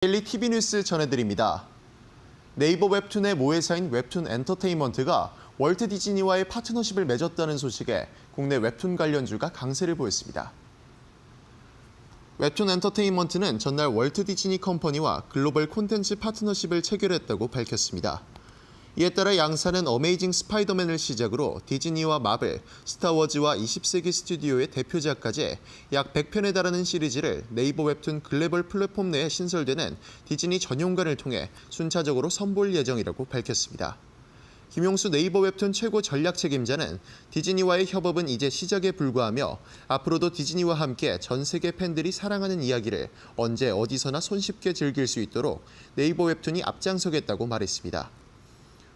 데일리 TV 뉴스 전해드립니다. 네이버 웹툰의 모회사인 웹툰 엔터테인먼트가 월트 디즈니와의 파트너십을 맺었다는 소식에 국내 웹툰 관련주가 강세를 보였습니다. 웹툰 엔터테인먼트는 전날 월트 디즈니 컴퍼니와 글로벌 콘텐츠 파트너십을 체결했다고 밝혔습니다. 이에 따라 양사는 어메이징 스파이더맨을 시작으로 디즈니와 마블, 스타워즈와 20세기 스튜디오의 대표작까지 약 100편에 달하는 시리즈를 네이버 웹툰 글로벌 플랫폼 내에 신설되는 디즈니 전용관을 통해 순차적으로 선보일 예정이라고 밝혔습니다. 김용수 네이버 웹툰 최고 전략 책임자는 디즈니와의 협업은 이제 시작에 불과하며 앞으로도 디즈니와 함께 전 세계 팬들이 사랑하는 이야기를 언제 어디서나 손쉽게 즐길 수 있도록 네이버 웹툰이 앞장서겠다고 말했습니다.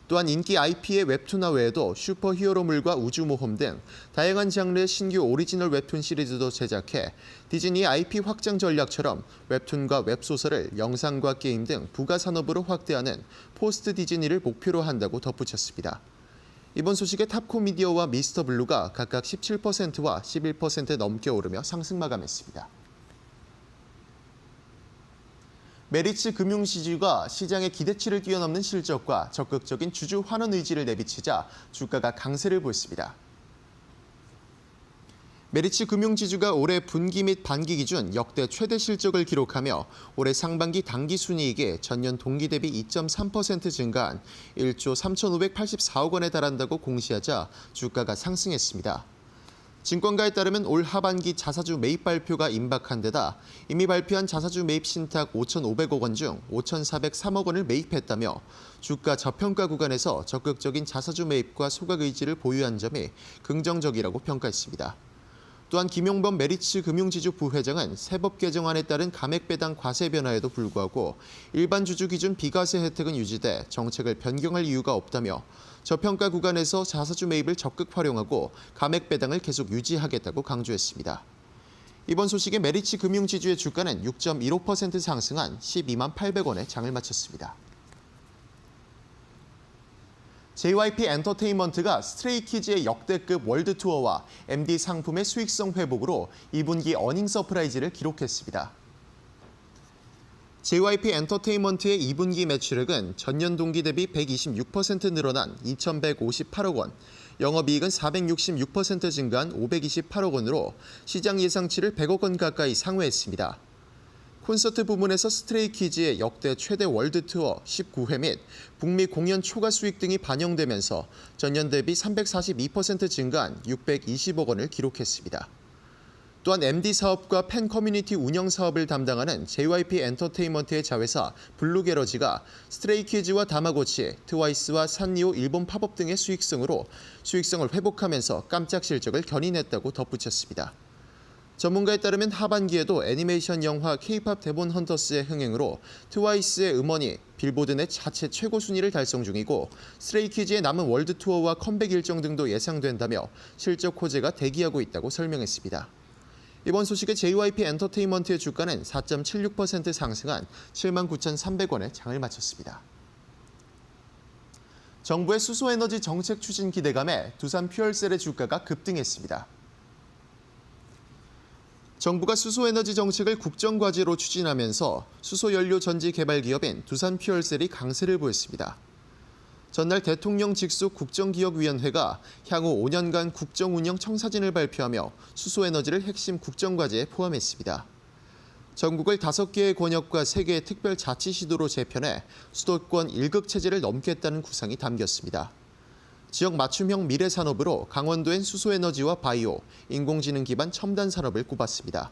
또한 인기 IP의 웹툰화 외에도 슈퍼히어로물과 우주모험 등 다양한 장르의 신규 오리지널 웹툰 시리즈도 제작해 디즈니의 IP 확장 전략처럼 웹툰과 웹소설을 영상과 게임 등 부가 산업으로 확대하는 포스트 디즈니를 목표로 한다고 덧붙였습니다. 이번 소식에 탑코미디어와 미스터블루가 각각 17%와 11% 넘게 오르며 상승 마감했습니다. 메리츠 금융지주가 시장의 기대치를 뛰어넘는 실적과 적극적인 주주 환원 의지를 내비치자 주가가 강세를 보였습니다. 메리츠 금융지주가 올해 분기 및 반기 기준 역대 최대 실적을 기록하며 올해 상반기 당기순이익이 전년 동기 대비 2.3% 증가한 1조 3,584억 원에 달한다고 공시하자 주가가 상승했습니다. 증권가에 따르면 올 하반기 자사주 매입 발표가 임박한 데다 이미 발표한 자사주 매입 신탁 5,500억 원 중 5,403억 원을 매입했다며 주가 저평가 구간에서 적극적인 자사주 매입과 소각 의지를 보유한 점이 긍정적이라고 평가했습니다. 또한 김용범 메리츠 금융지주 부회장은 세법 개정안에 따른 감액 배당 과세 변화에도 불구하고 일반 주주 기준 비과세 혜택은 유지돼 정책을 변경할 이유가 없다며 저평가 구간에서 자사주 매입을 적극 활용하고 감액 배당을 계속 유지하겠다고 강조했습니다. 이번 소식에 메리츠 금융지주의 주가는 6.15% 상승한 12만 800원에 장을 마쳤습니다. JYP 엔터테인먼트가 스트레이키즈의 역대급 월드 투어와 MD 상품의 수익성 회복으로 2분기 어닝 서프라이즈를 기록했습니다. JYP 엔터테인먼트의 2분기 매출액은 전년 동기 대비 126% 늘어난 2,158억 원, 영업이익은 466% 증가한 528억 원으로 시장 예상치를 100억 원 가까이 상회했습니다. 콘서트 부문에서 스트레이키즈의 역대 최대 월드 투어 19회 및 북미 공연 초과 수익 등이 반영되면서 전년 대비 342% 증가한 620억 원을 기록했습니다. 또한 MD 사업과 팬 커뮤니티 운영 사업을 담당하는 JYP 엔터테인먼트의 자회사 블루게러지가 스트레이키즈와 다마고치, 트와이스와 산리오 일본 팝업 등의 수익성을 회복하면서 깜짝 실적을 견인했다고 덧붙였습니다. 전문가에 따르면 하반기에도 애니메이션 영화 K-팝 데몬 헌터스의 흥행으로 트와이스의 음원이 빌보드 내 자체 최고 순위를 달성 중이고 스트레이키즈의 남은 월드 투어와 컴백 일정 등도 예상된다며 실적 호재가 대기하고 있다고 설명했습니다. 이번 소식에 JYP 엔터테인먼트의 주가는 4.76% 상승한 79,300원에 장을 마쳤습니다. 정부의 수소에너지 정책 추진 기대감에 두산 퓨얼셀의 주가가 급등했습니다. 정부가 수소에너지 정책을 국정과제로 추진하면서 수소연료 전지 개발 기업인 두산 퓨얼셀이 강세를 보였습니다. 전날 대통령 직속 국정기획위원회가 향후 5년간 국정운영 청사진을 발표하며 수소에너지를 핵심 국정과제에 포함했습니다. 전국을 5개의 권역과 3개의 특별자치시도로 재편해 수도권 1극 체제를 넘겠다는 구상이 담겼습니다. 지역 맞춤형 미래산업으로 강원도엔 수소에너지와 바이오, 인공지능 기반 첨단 산업을 꼽았습니다.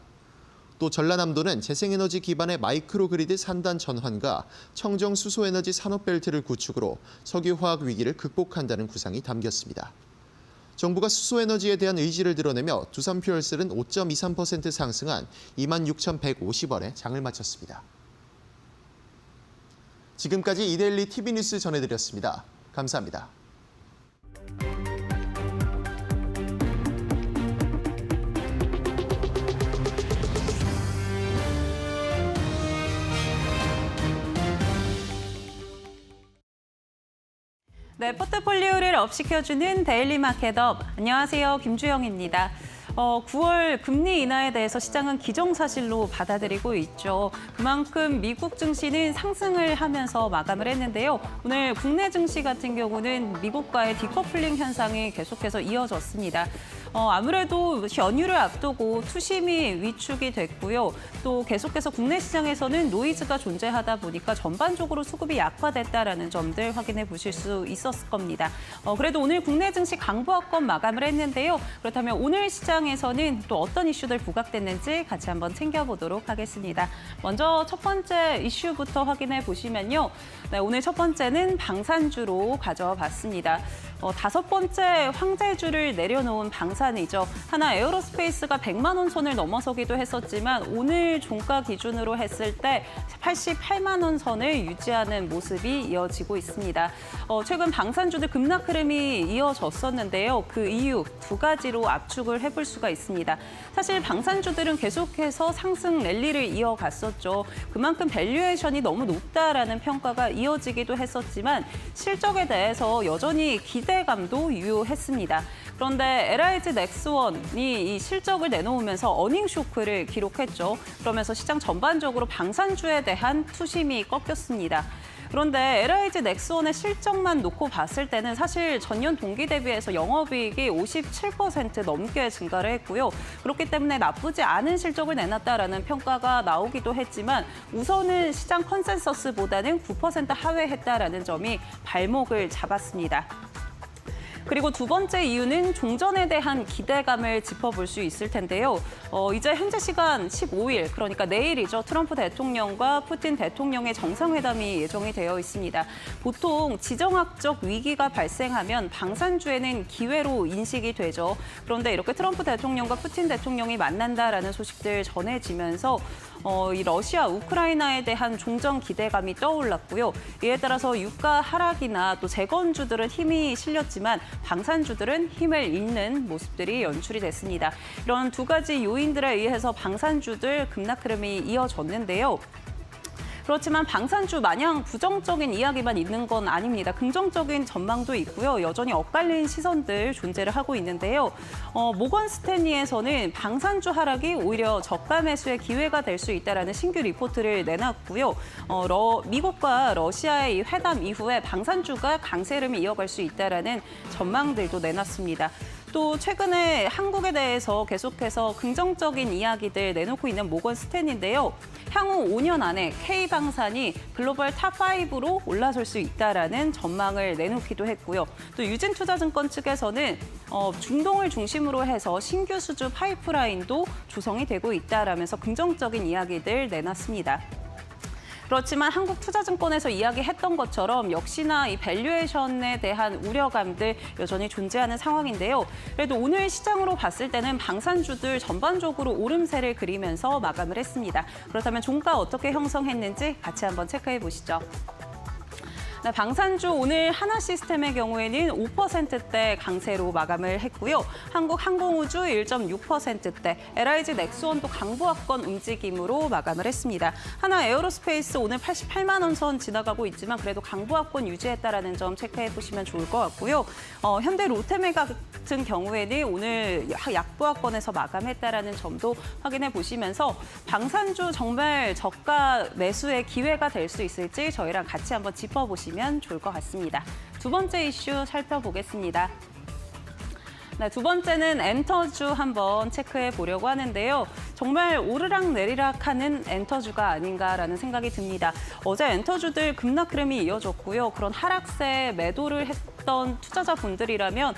또 전라남도는 재생에너지 기반의 마이크로그리드 산단 전환과 청정 수소에너지 산업벨트를 구축으로 석유화학 위기를 극복한다는 구상이 담겼습니다. 정부가 수소에너지에 대한 의지를 드러내며 두산퓨얼셀은 5.23% 상승한 26,150원에 장을 마쳤습니다. 지금까지 이데일리 TV 뉴스 전해드렸습니다. 감사합니다. 네, 포트폴리오를 업시켜주는 데일리 마켓업. 안녕하세요, 김주영입니다. 9월 금리 인하에 대해서 시장은 기정사실로 받아들이고 있죠. 그만큼 미국 증시는 상승을 하면서 마감을 했는데요. 오늘 국내 증시 같은 경우는 미국과의 디커플링 현상이 계속해서 이어졌습니다. 아무래도 연휴를 앞두고 투심이 위축이 됐고요. 또 계속해서 국내 시장에서는 노이즈가 존재하다 보니까 전반적으로 수급이 약화됐다라는 점들 확인해 보실 수 있었을 겁니다. 그래도 오늘 국내 증시 강보합권 마감을 했는데요. 그렇다면 오늘 시장에서는 또 어떤 이슈들 부각됐는지 같이 한번 챙겨보도록 하겠습니다. 먼저 첫 번째 이슈부터 확인해 보시면요. 네, 오늘 첫 번째는 방산주로 가져와 봤습니다. 5번째 황제주를 내려놓은 방산이죠. 하나 에어로스페이스가 100만 원 선을 넘어서기도 했었지만 오늘 종가 기준으로 했을 때 88만 원 선을 유지하는 모습이 이어지고 있습니다. 최근 방산주들 급락 흐름이 이어졌었는데요. 그 이유 두 가지로 압축을 해볼 수가 있습니다. 사실 방산주들은 계속해서 상승 랠리를 이어갔었죠. 그만큼 밸류에이션이 너무 높다라는 평가가 이어지기도 했었지만 실적에 대해서 여전히 기대감도 유효했습니다. 그런데 LIG 넥스원이 이 실적을 내놓으면서 어닝 쇼크를 기록했죠. 그러면서 시장 전반적으로 방산주에 대한 투심이 꺾였습니다. 그런데 LIG 넥스원의 실적만 놓고 봤을 때는 사실 전년 동기 대비해서 영업이익이 57% 넘게 증가를 했고요. 그렇기 때문에 나쁘지 않은 실적을 내놨다라는 평가가 나오기도 했지만 우선은 시장 컨센서스보다는 9% 하회했다라는 점이 발목을 잡았습니다. 그리고 두 번째 이유는 종전에 대한 기대감을 짚어볼 수 있을 텐데요. 이제 현재 시간 15일, 그러니까 내일이죠. 트럼프 대통령과 푸틴 대통령의 정상회담이 예정이 되어 있습니다. 보통 지정학적 위기가 발생하면 방산주에는 기회로 인식이 되죠. 그런데 이렇게 트럼프 대통령과 푸틴 대통령이 만난다라는 소식들 전해지면서 이 러시아, 우크라이나에 대한 종전 기대감이 떠올랐고요. 이에 따라서 유가 하락이나 또 재건주들은 힘이 실렸지만 방산주들은 힘을 잃는 모습들이 연출이 됐습니다. 이런 두 가지 요인들에 의해서 방산주들 급락 흐름이 이어졌는데요. 그렇지만 방산주 마냥 부정적인 이야기만 있는 건 아닙니다. 긍정적인 전망도 있고요. 여전히 엇갈린 시선들 존재를 하고 있는데요. 모건 스탠리에서는 방산주 하락이 오히려 저가 매수의 기회가 될 수 있다라는 신규 리포트를 내놨고요. 미국과 러시아의 이 회담 이후에 방산주가 강세 흐름이 이어갈 수 있다라는 전망들도 내놨습니다. 또 최근에 한국에 대해서 계속해서 긍정적인 이야기들 내놓고 있는 모건 스탠인데요. 향후 5년 안에 K방산이 글로벌 탑5로 올라설 수 있다라는 전망을 내놓기도 했고요. 또 유진투자증권 측에서는 중동을 중심으로 해서 신규 수주 파이프라인도 조성이 되고 있다라면서 긍정적인 이야기들 내놨습니다. 그렇지만 한국투자증권에서 이야기했던 것처럼 역시나 이 밸류에이션에 대한 우려감들 여전히 존재하는 상황인데요. 그래도 오늘 시장으로 봤을 때는 방산주들 전반적으로 오름세를 그리면서 마감을 했습니다. 그렇다면 종가 어떻게 형성했는지 같이 한번 체크해 보시죠. 네, 방산주 오늘 하나시스템의 경우에는 5%대 강세로 마감을 했고요. 한국항공우주 1.6%대, LIG 넥스원도 강보합권 움직임으로 마감을 했습니다. 하나 에어로스페이스 오늘 88만 원 선 지나가고 있지만 그래도 강보합권 유지했다라는 점 체크해 보시면 좋을 것 같고요. 현대 롯데메가 같은 경우에는 오늘 약보합권에서 마감했다라는 점도 확인해 보시면서 방산주 정말 저가 매수의 기회가 될 수 있을지 저희랑 같이 한번 짚어보시면 좋을 것 같습니다. 두 번째 이슈 살펴보겠습니다. 네, 두 번째는 엔터주 한번 체크해 보려고 하는데요. 정말 오르락 내리락하는 엔터주가 아닌가라는 생각이 듭니다. 어제 엔터주들 급락 흐름이 이어졌고요. 그런 하락세 매도를 했던 투자자분들이라면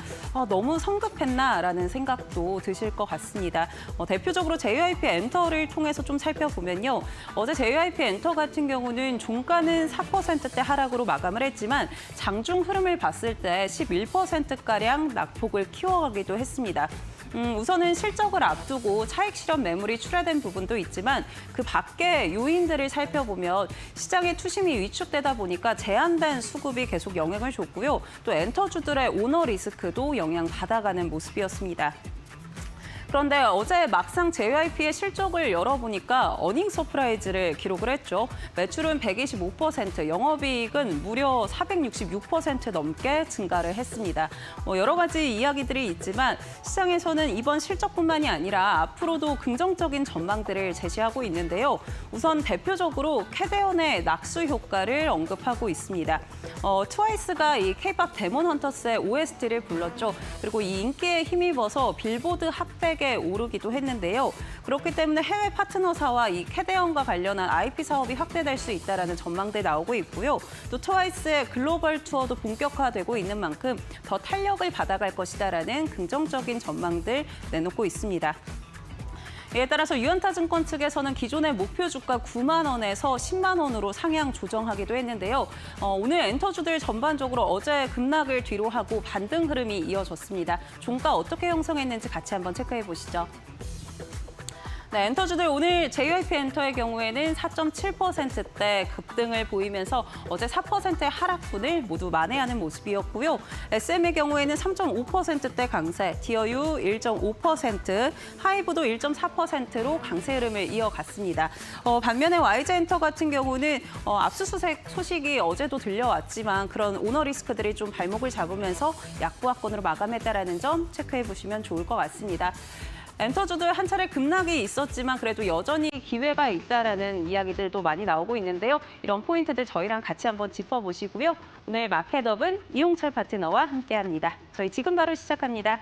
너무 성급했나라는 생각도 드실 것 같습니다. 대표적으로 JYP 엔터를 통해서 좀 살펴보면요. 어제 JYP 엔터 같은 경우는 종가는 4%대 하락으로 마감을 했지만 장중 흐름을 봤을 때 11%가량 낙폭을 키워가기도 했습니다. 우선은 실적을 앞두고 차익 실현 매물이 출하된 부분도 있지만 그 밖의 요인들을 살펴보면 시장의 투심이 위축되다 보니까 제한된 수급이 계속 영향을 줬고요. 또 엔터주들의 오너 리스크도 영향받아가는 모습이었습니다. 그런데 어제 막상 JYP의 실적을 열어보니까 어닝 서프라이즈를 기록을 했죠. 매출은 125%, 영업이익은 무려 466% 넘게 증가를 했습니다. 여러 가지 이야기들이 있지만 시장에서는 이번 실적뿐만이 아니라 앞으로도 긍정적인 전망들을 제시하고 있는데요. 우선 대표적으로 캐대언의 낙수 효과를 언급하고 있습니다. 트와이스가 이 K-팝 데몬 헌터스의 OST를 불렀죠. 그리고 이 인기에 힘입어서 빌보드 핫백에 오르기도 했는데요. 그렇기 때문에 해외 파트너사와 이 캐대언과 관련한 IP 사업이 확대될 수 있다는 전망들 나오고 있고요. 또 트와이스의 글로벌 투어도 본격화되고 있는 만큼 더 탄력을 받아갈 것이다라는 긍정적인 전망들 내놓고 있습니다. 이에 따라서 유연타증권 측에서는 기존의 목표 주가 9만 원에서 10만 원으로 상향 조정하기도 했는데요. 오늘 엔터주들 전반적으로 어제 급락을 뒤로 하고 반등 흐름이 이어졌습니다. 종가 어떻게 형성했는지 같이 한번 체크해 보시죠. 네, 엔터주들 오늘 JYP 엔터의 경우에는 4.7%대 급등을 보이면서 어제 4%의 하락분을 모두 만회하는 모습이었고요. SM의 경우에는 3.5%대 강세, 디어유 1.5%, 하이브도 1.4%로 강세 흐름을 이어갔습니다. 반면에 YG엔터 같은 경우는 압수수색 소식이 어제도 들려왔지만 그런 오너 리스크들이 좀 발목을 잡으면서 약보합권으로 마감했다는 점 체크해 보시면 좋을 것 같습니다. 엔터주들 한 차례 급락이 있었지만 그래도 여전히 기회가 있다라는 이야기들도 많이 나오고 있는데요. 이런 포인트들 저희랑 같이 한번 짚어보시고요. 오늘 마켓업은 이용철 파트너와 함께합니다. 저희 지금 바로 시작합니다.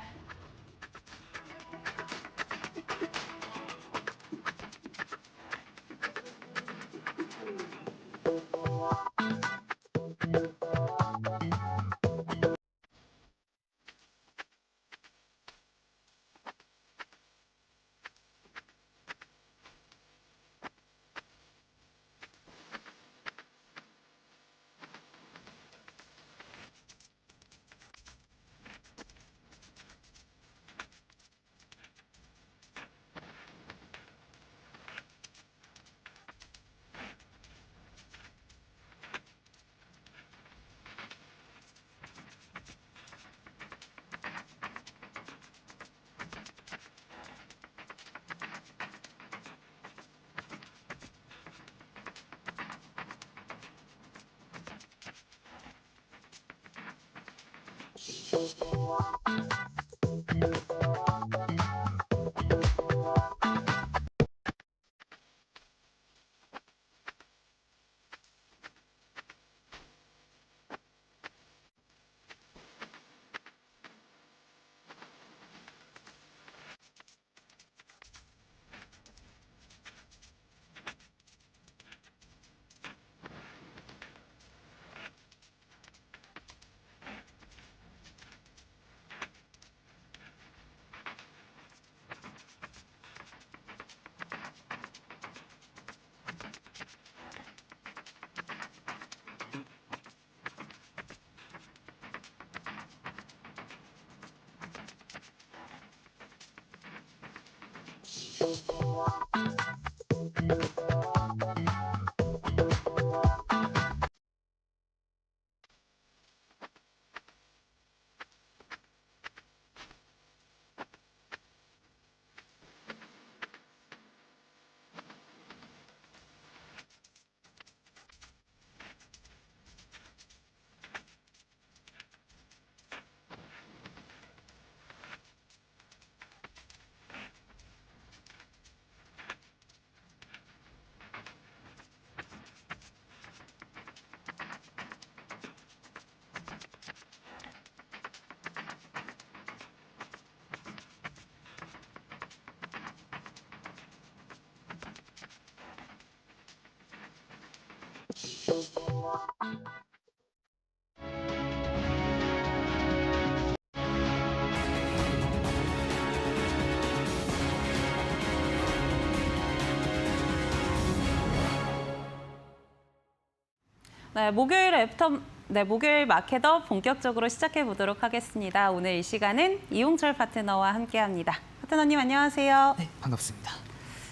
네, 목요일 마켓업 본격적으로 시작해 보도록 하겠습니다. 오늘 이 시간은 이용철 파트너와 함께합니다. 파트너님 안녕하세요. 네, 반갑습니다.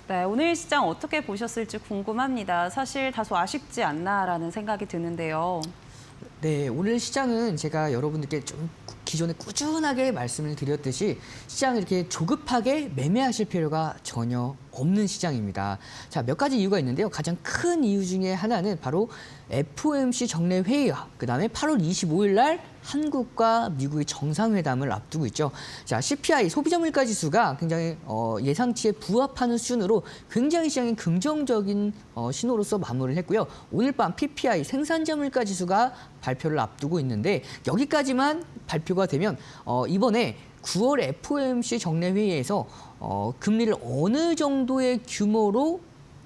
네, 오늘 시장 어떻게 보셨을지 궁금합니다. 사실 다소 아쉽지 않나라는 생각이 드는데요. 네, 오늘 시장은 제가 여러분들께 좀 기존에 꾸준하게 말씀을 드렸듯이 시장을 이렇게 조급하게 매매하실 필요가 전혀 없는 시장입니다. 자, 몇 가지 이유가 있는데요. 가장 큰 이유 중에 하나는 바로 FOMC 정례 회의와 그다음에 8월 25일 날 한국과 미국의 정상회담을 앞두고 있죠. 자, CPI 소비자 물가 지수가 굉장히 예상치에 부합하는 수준으로 굉장히 시장에 긍정적인 신호로서 마무리를 했고요. 오늘 밤 PPI 생산자 물가 지수가 발표를 앞두고 있는데 여기까지만 발표가 되면 이번에 9월 FOMC 정례 회의에서 금리를 어느 정도의 규모로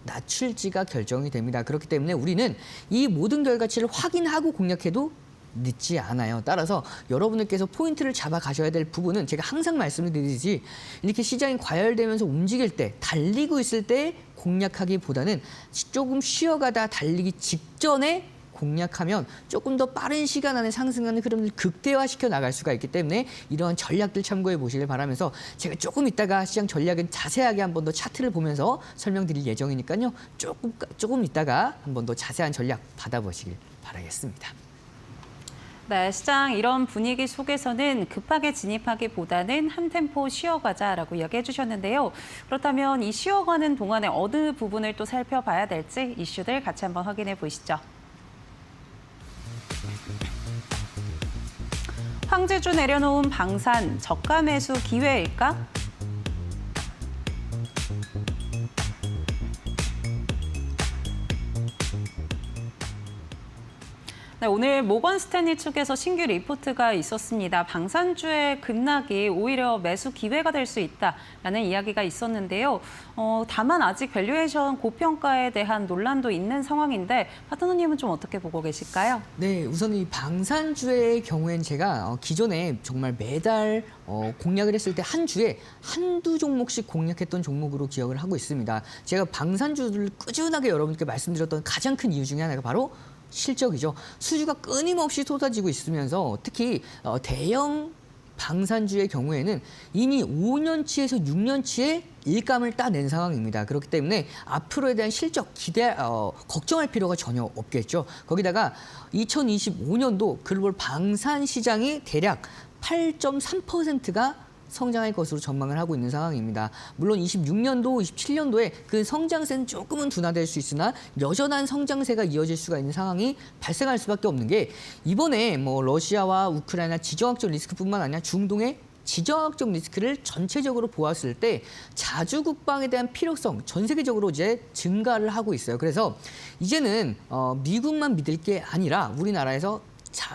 낮출지가 결정이 됩니다. 그렇기 때문에 우리는 이 모든 결과치를 확인하고 공략해도 늦지 않아요. 따라서 여러분들께서 포인트를 잡아 가셔야 될 부분은 제가 항상 말씀을 드리듯이 이렇게 시장이 과열되면서 움직일 때, 달리고 있을 때 공략하기보다는 조금 쉬어가다 달리기 직전에 공략하면 조금 더 빠른 시간 안에 상승하는 흐름을 극대화시켜 나갈 수가 있기 때문에 이러한 전략들 참고해 보시길 바라면서 제가 조금 이따가 시장 전략은 자세하게 한 번 더 차트를 보면서 설명드릴 예정이니까요. 조금 이따가 한 번 더 자세한 전략 받아보시길 바라겠습니다. 네, 시장 이런 분위기 속에서는 급하게 진입하기보다는 한 템포 쉬어가자라고 이야기해 주셨는데요. 그렇다면 이 쉬어가는 동안에 어느 부분을 또 살펴봐야 될지 이슈들 같이 한번 확인해 보시죠. 황제주 내려놓은 방산, 저가 매수 기회일까? 네, 오늘 모건 스탠리 측에서 신규 리포트가 있었습니다. 방산주의 급락이 오히려 매수 기회가 될 수 있다라는 이야기가 있었는데요. 다만 아직 밸류에이션 고평가에 대한 논란도 있는 상황인데 파트너님은 좀 어떻게 보고 계실까요? 네, 우선 이 방산주의 경우엔 제가 기존에 정말 매달 공략을 했을 때 한 주에 한두 종목씩 공략했던 종목으로 기억을 하고 있습니다. 제가 방산주를 꾸준하게 여러분께 말씀드렸던 가장 큰 이유 중에 하나가 바로 실적이죠. 수주가 끊임없이 쏟아지고 있으면서 특히 대형 방산주의 경우에는 이미 5년치에서 6년치의 일감을 따낸 상황입니다. 그렇기 때문에 앞으로에 대한 실적 걱정할 필요가 전혀 없겠죠. 거기다가 2025년도 글로벌 방산 시장이 대략 8.3%가 성장할 것으로 전망을 하고 있는 상황입니다. 물론 26년도, 27년도에 그 성장세는 조금은 둔화될 수 있으나 여전한 성장세가 이어질 수가 있는 상황이 발생할 수밖에 없는 게 이번에 뭐 러시아와 우크라이나 지정학적 리스크뿐만 아니라 중동의 지정학적 리스크를 전체적으로 보았을 때 자주 국방에 대한 필요성 전 세계적으로 이제 증가를 하고 있어요. 그래서 이제는 미국만 믿을 게 아니라 우리나라에서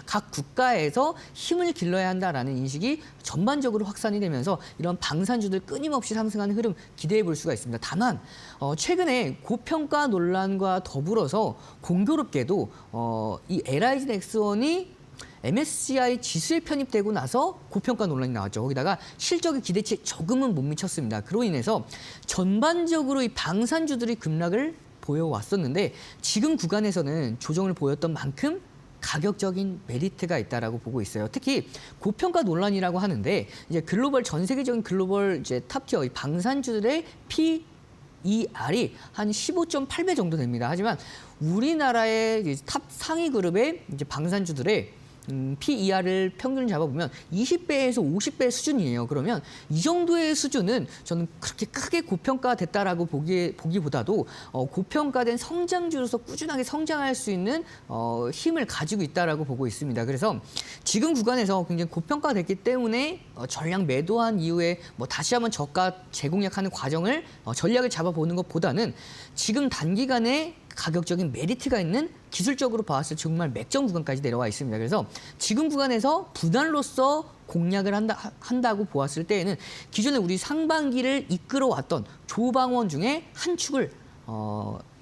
각 국가에서 힘을 길러야 한다라는 인식이 전반적으로 확산이 되면서 이런 방산주들 끊임없이 상승하는 흐름 기대해 볼 수가 있습니다. 다만 최근에 고평가 논란과 더불어서 공교롭게도 이 LIG 넥스원이 MSCI 지수에 편입되고 나서 고평가 논란이 나왔죠. 거기다가 실적의 기대치에 조금은 못 미쳤습니다. 그로 인해서 전반적으로 이 방산주들이 급락을 보여왔었는데 지금 구간에서는 조정을 보였던 만큼 가격적인 메리트가 있다라고 보고 있어요. 특히 고평가 논란이라고 하는데 이제 전 세계적인 글로벌 이제 탑티어 이 방산주들의 PER이 한 15.8배 정도 됩니다. 하지만 우리나라의 탑 상위 그룹의 이제 방산주들의 PER을 평균 잡아보면 20배에서 50배 수준이에요. 그러면 이 정도의 수준은 저는 그렇게 크게 고평가됐다라고 보기보다도 고평가된 성장주로서 꾸준하게 성장할 수 있는 힘을 가지고 있다라고 보고 있습니다. 그래서 지금 구간에서 굉장히 고평가됐기 때문에 전량 매도한 이후에 뭐 다시 한번 저가 재공략하는 과정을 전략을 잡아보는 것보다는 지금 단기간에 가격적인 메리트가 있는 기술적으로 봤을 때 정말 맥점 구간까지 내려와 있습니다. 그래서 지금 구간에서 분할로서 공략을 한다고 보았을 때에는 기존에 우리 상반기를 이끌어왔던 조방원 중에 한 축을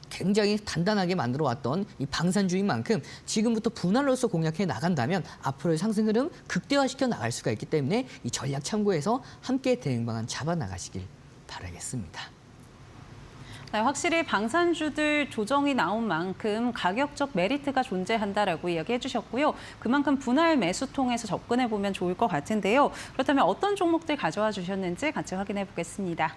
굉장히 단단하게 만들어 왔던 이 방산주인 만큼 지금부터 분할로서 공략해 나간다면 앞으로의 상승 흐름 극대화시켜 나갈 수가 있기 때문에 이 전략 참고해서 함께 대응 방안 잡아 나가시길 바라겠습니다. 네, 확실히 방산주들 조정이 나온 만큼 가격적 메리트가 존재한다라고 이야기해 주셨고요. 그만큼 분할 매수 통해서 접근해 보면 좋을 것 같은데요. 그렇다면 어떤 종목들 가져와 주셨는지 같이 확인해 보겠습니다.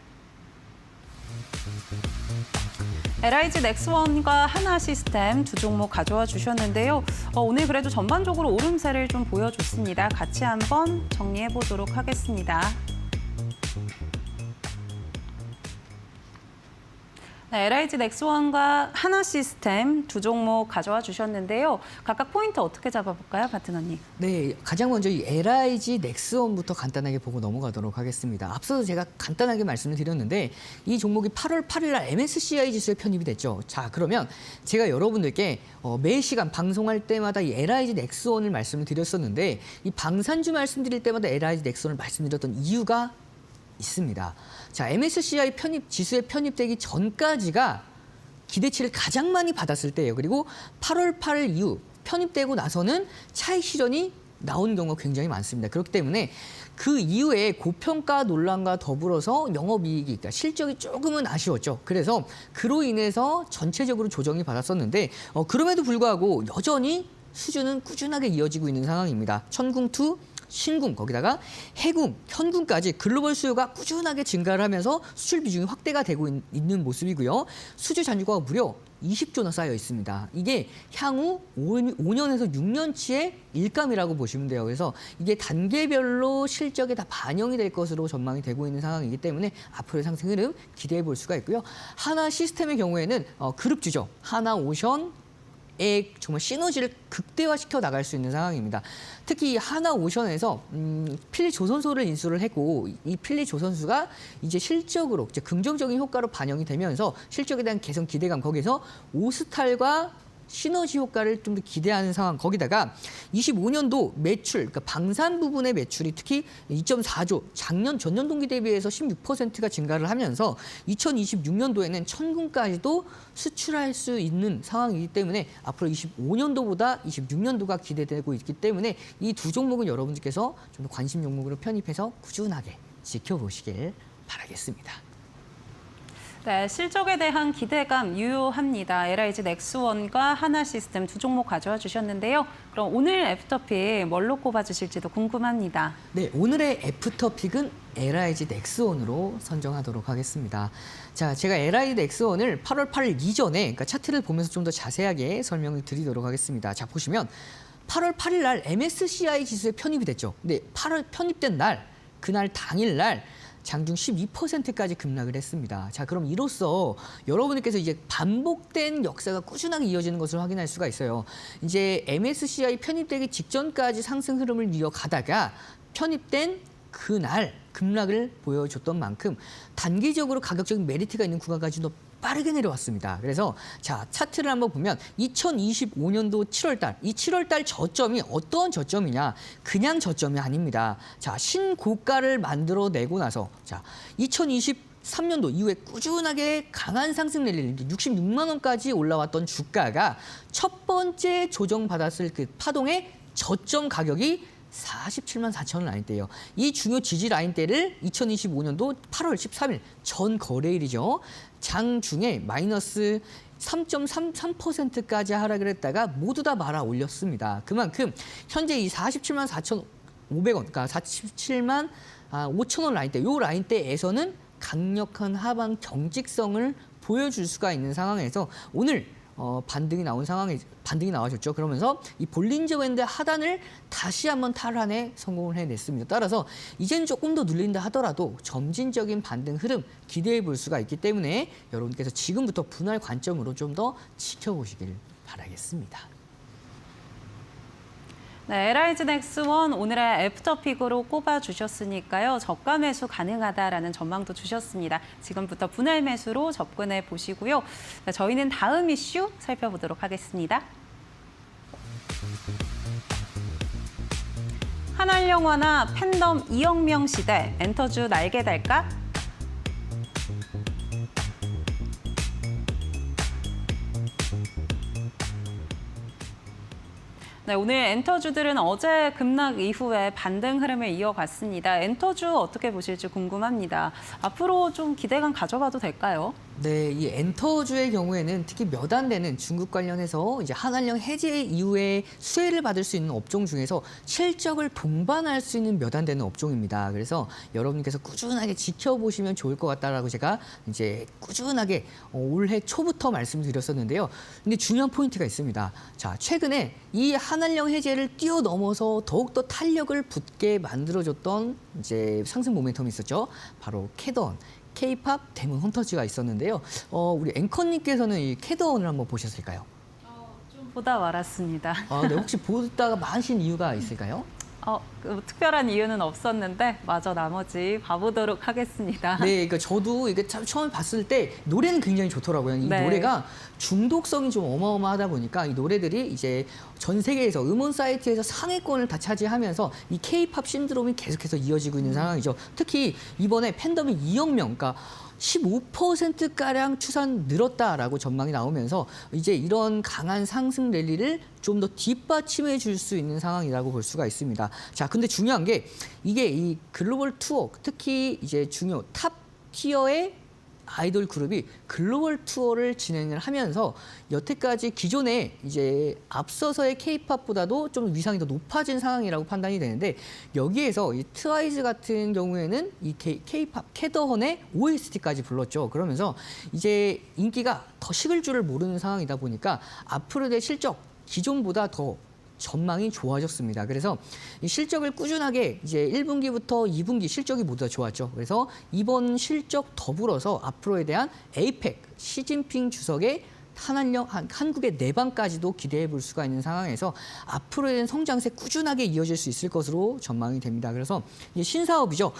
LIG 넥스원과 하나시스템 두 종목 가져와 주셨는데요. 오늘 그래도 전반적으로 오름세를 좀 보여줬습니다. 같이 한번 정리해 보도록 하겠습니다. 네, LIG 넥스원과 하나시스템 두 종목 가져와 주셨는데요. 각각 포인트 어떻게 잡아볼까요, 파트너님? 네, 가장 먼저 이 LIG 넥스원부터 간단하게 보고 넘어가도록 하겠습니다. 앞서서 제가 간단하게 말씀을 드렸는데 이 종목이 8월 8일 날 MSCI 지수에 편입이 됐죠. 자, 그러면 제가 여러분들께 매 시간 방송할 때마다 이 LIG 넥스원을 말씀을 드렸었는데 이 방산주 말씀드릴 때마다 LIG 넥스원을 말씀드렸던 이유가 있습니다. 자, MSCI 지수에 편입되기 전까지가 기대치를 가장 많이 받았을 때예요. 그리고 8월 8일 이후 편입되고 나서는 차익 실현이 나온 경우가 굉장히 많습니다. 그렇기 때문에 그 이후에 고평가 논란과 더불어서 영업이익이, 그러니까 실적이 조금은 아쉬웠죠. 그래서 그로 인해서 전체적으로 조정이 받았었는데 그럼에도 불구하고 여전히 수준은 꾸준하게 이어지고 있는 상황입니다. 천궁2, 신궁, 거기다가 해궁, 현궁까지 글로벌 수요가 꾸준하게 증가를 하면서 수출 비중이 확대가 되고 있는 모습이고요. 수주 잔고가 무려 20조나 쌓여 있습니다. 이게 향후 5년에서 6년치의 일감이라고 보시면 돼요. 그래서 이게 단계별로 실적에 다 반영이 될 것으로 전망이 되고 있는 상황이기 때문에 앞으로의 상승 흐름 기대해 볼 수가 있고요. 하나 시스템의 경우에는 그룹주죠. 하나오션, 정말 시너지를 극대화시켜 나갈 수 있는 상황입니다. 특히 하나오션에서 필리조선소를 인수를 했고 이 필리조선소가 이제 실적으로 이제 긍정적인 효과로 반영이 되면서 실적에 대한 개선 기대감, 거기서 오스탈과 시너지 효과를 좀 더 기대하는 상황, 거기다가 25년도 매출, 그러니까 방산 부분의 매출이 특히 2.4조, 전년 동기 대비해서 16%가 증가를 하면서 2026년도에는 천궁까지도 수출할 수 있는 상황이기 때문에 앞으로 25년도보다 26년도가 기대되고 있기 때문에 이 두 종목은 여러분들께서 좀 더 관심 종목으로 편입해서 꾸준하게 지켜보시길 바라겠습니다. 네, 실적에 대한 기대감 유효합니다. LIG 넥스원과 하나시스템 두 종목 가져와 주셨는데요. 그럼 오늘 애프터픽 뭘로 꼽아주실지도 궁금합니다. 네, 오늘의 애프터픽은 LIG 넥스원으로 선정하도록 하겠습니다. 자, 제가 LIG 넥스원을 8월 8일 이전에, 그러니까 차트를 보면서 좀 더 자세하게 설명을 드리도록 하겠습니다. 자, 보시면 8월 8일 날 MSCI 지수에 편입이 됐죠. 근데 8월 편입된 날, 그날 당일날 장중 12%까지 급락을 했습니다. 자, 그럼 이로써 여러분들께서 이제 반복된 역사가 꾸준하게 이어지는 것을 확인할 수가 있어요. 이제 MSCI 편입되기 직전까지 상승 흐름을 이어가다가 편입된 그날 급락을 보여줬던 만큼 단기적으로 가격적인 메리트가 있는 구간까지도 빠르게 내려왔습니다. 그래서 자, 차트를 한번 보면 2025년도 7월 달, 이 7월 달 저점이 어떤 저점이냐? 그냥 저점이 아닙니다. 자, 신고가를 만들어내고 나서 자, 2023년도 이후에 꾸준하게 강한 상승 랠리를 66만 원까지 올라왔던 주가가 첫 번째 조정받았을 그 파동의 저점 가격이 47만 4천 라인대예요. 이 중요 지지 라인대를 2025년도 8월 13일 전 거래일이죠. 장중에 마이너스 3.33%까지 하락을 했다가 모두 다 말아 올렸습니다. 그만큼 현재 이 47만 4,500원, 그러니까 47만 5천 원 라인대, 이 라인대에서는 강력한 하방 경직성을 보여줄 수가 있는 상황에서 오늘 반등이 나와줬죠. 그러면서 이 볼린저 밴드 하단을 다시 한번 탈환에 성공을 해냈습니다. 따라서 이제는 조금 더 눌린다 하더라도 점진적인 반등 흐름 기대해 볼 수가 있기 때문에 여러분께서 지금부터 분할 관점으로 좀 더 지켜보시길 바라겠습니다. 네, LIG 넥스원 오늘의 애프터픽으로 꼽아주셨으니까요. 저가 매수 가능하다라는 전망도 주셨습니다. 지금부터 분할 매수로 접근해 보시고요. 네, 저희는 다음 이슈 살펴보도록 하겠습니다. 한알영화나 팬덤 이영명 시대, 엔터주 날개 달까? 네, 오늘 엔터주들은 어제 급락 이후에 반등 흐름을 이어갔습니다. 엔터주 어떻게 보실지 궁금합니다. 앞으로 좀 기대감 가져봐도 될까요? 네, 이 엔터주의 경우에는 특히 몇 안 되는 중국 관련해서 이제 한한령 해제 이후에 수혜를 받을 수 있는 업종 중에서 실적을 동반할 수 있는 몇 안 되는 업종입니다. 그래서 여러분께서 꾸준하게 지켜보시면 좋을 것 같다라고 제가 이제 꾸준하게 올해 초부터 말씀드렸었는데요. 근데 중요한 포인트가 있습니다. 자, 최근에 이 한한령 해제를 뛰어넘어서 더욱더 탄력을 붙게 만들어줬던 이제 상승 모멘텀이 있었죠. 바로 캐던. K-팝 데몬 헌터즈가 있었는데요. 우리 앵커님께서는 이 캐더원을 한번 보셨을까요? 좀 보다 말았습니다. 네, 혹시 보다가 마신 이유가 있을까요? 특별한 이유는 없었는데 마저 나머지 봐보도록 하겠습니다. 네, 그러니까 저도 이게 참 처음에 봤을 때 노래는 굉장히 좋더라고요. 이 네. 노래가 중독성이 좀 어마어마하다 보니까 이 노래들이 이제 전 세계에서 음원 사이트에서 상위권을 다 차지하면서 이 K-팝 신드롬이 계속해서 이어지고 있는 상황이죠. 특히 이번에 팬덤이 2억 명, 그러니까 15%가량 추산 늘었다라고 전망이 나오면서 이제 이런 강한 상승 랠리를 좀 더 뒷받침해 줄 수 있는 상황이라고 볼 수가 있습니다. 자, 근데 중요한 게 이게 이 글로벌 투어, 특히 이제 중요 탑 티어의 아이돌 그룹이 글로벌 투어를 진행을 하면서 여태까지 기존에 이제 앞서서의 K-팝보다도 좀 위상이 더 높아진 상황이라고 판단이 되는데 여기에서 이 트와이스 같은 경우에는 이 K-팝 캐더헌의 OST까지 불렀죠. 그러면서 이제 인기가 더 식을 줄을 모르는 상황이다 보니까 앞으로의 실적 기존보다 더 전망이 좋아졌습니다. 그래서 이 실적을 꾸준하게 이제 1분기부터 2분기 실적이 모두 다 좋았죠. 그래서 이번 실적 더불어서 앞으로에 대한 에이펙 시진핑 주석의 한국의 내방까지도 기대해 볼 수가 있는 상황에서 앞으로에 대한 성장세 꾸준하게 이어질 수 있을 것으로 전망이 됩니다. 그래서 이제 신사업이죠.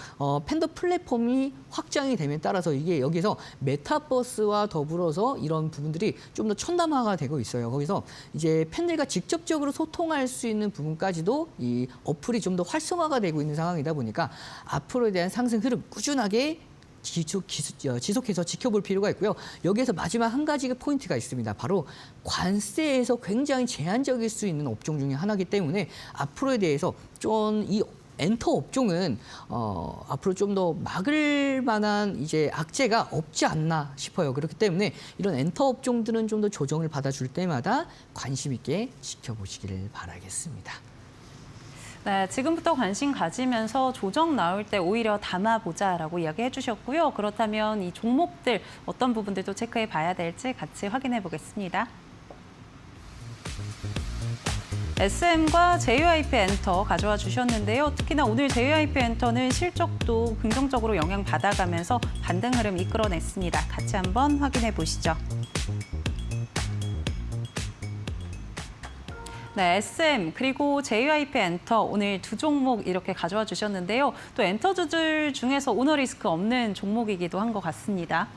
팬더 플랫폼이 확장이 됨에 따라서 이게 여기서 메타버스와 더불어서 이런 부분들이 좀 더 첨단화가 되고 있어요. 거기서 이제 팬들과 직접적으로 소통할 수 있는 부분까지도 이 어플이 좀 더 활성화가 되고 있는 상황이다 보니까 앞으로에 대한 상승 흐름 꾸준하게 지속해서 지켜볼 필요가 있고요. 여기에서 마지막 한 가지 포인트가 있습니다. 바로 관세에서 굉장히 제한적일 수 있는 업종 중에 하나이기 때문에 앞으로에 대해서 좀 이 엔터 업종은 앞으로 좀 더 막을 만한 이제 악재가 없지 않나 싶어요. 그렇기 때문에 이런 엔터 업종들은 좀 더 조정을 받아줄 때마다 관심 있게 지켜보시기를 바라겠습니다. 네, 지금부터 관심 가지면서 조정 나올 때 오히려 담아보자라고 이야기해 주셨고요. 그렇다면 이 종목들 어떤 부분들도 체크해 봐야 될지 같이 확인해 보겠습니다. SM과 JYP 엔터 가져와 주셨는데요. 특히나 오늘 JYP 엔터는 실적도 긍정적으로 영향받아가면서 반등 흐름 이끌어냈습니다. 같이 한번 확인해 보시죠. 네, SM 그리고 JYP 엔터 오늘 두 종목 이렇게 가져와 주셨는데요. 또 엔터주들 중에서 오너 리스크 없는 종목이기도 한 것 같습니다.